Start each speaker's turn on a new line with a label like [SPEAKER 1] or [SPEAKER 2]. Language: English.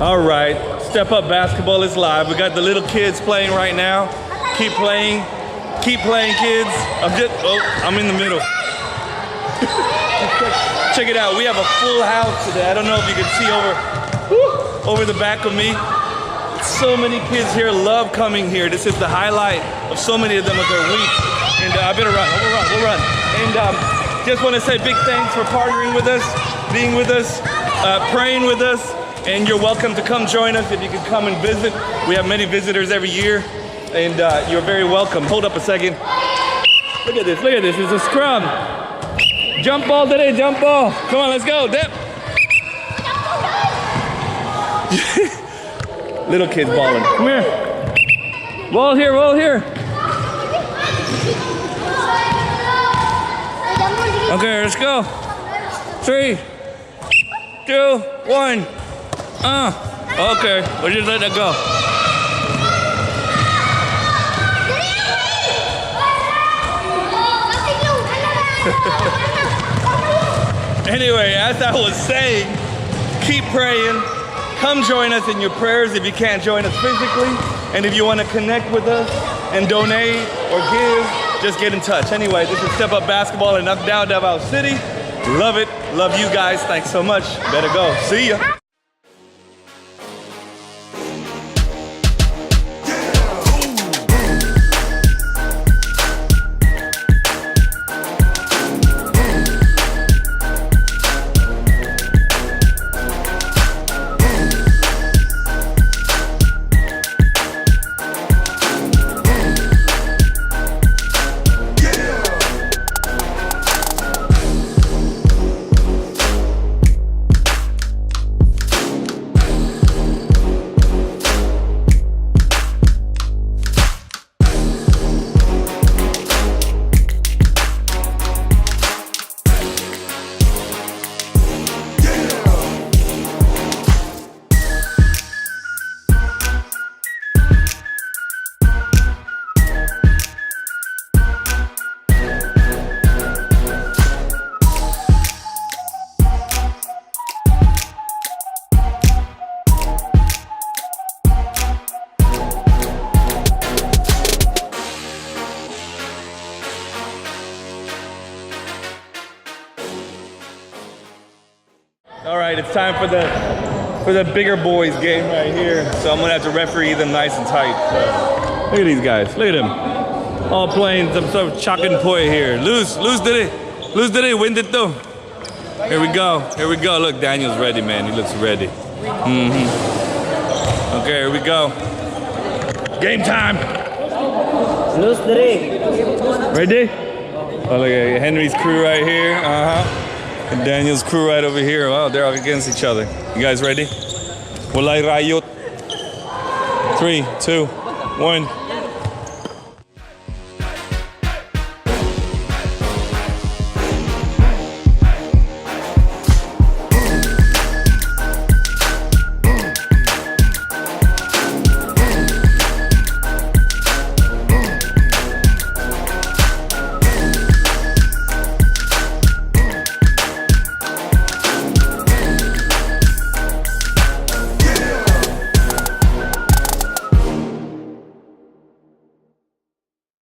[SPEAKER 1] All right, Step Up Basketball is live. We got the little kids playing right now. Keep playing kids. I'm in the middle. Check it out, we have a full house today. I don't know if you can see over the back of me. So many kids here love coming here. This is the highlight of so many of them of their week. And I better run, we'll run. And just want to say big thanks for partnering with us, being with us, praying with us. And you're welcome to come join us if you can come and visit. We have many visitors every year, and you're very welcome. Hold up a second. Look at this, it's a scrum. Jump ball today, jump ball. Come on, let's go, Dip. Little kids balling. Come here. Ball here, ball here. Okay, let's go. 3, 2, 1. Okay, we'll just let that go. Anyway, as I was saying, keep praying. Come join us in your prayers if you can't join us physically. And if you want to connect with us and donate or give, just get in touch. Anyway, this is Step Up Basketball in Davao, Davao City. Love it. Love you guys. Thanks so much. Better go. See ya. All right, it's time for the bigger boys game right here. So I'm gonna have to referee them nice and tight. So, look at these guys, look at them. All playing some sort of chakan poi here. Lose today, win it though. Here we go. Look, Daniel's ready, man. He looks ready. Okay, here we go. Game time.
[SPEAKER 2] Lose today.
[SPEAKER 1] Ready? Oh, look at Henry's crew right here. And Daniel's crew right over here. Wow, they're all against each other. You guys ready? Walay rayot. 3, 2, 1.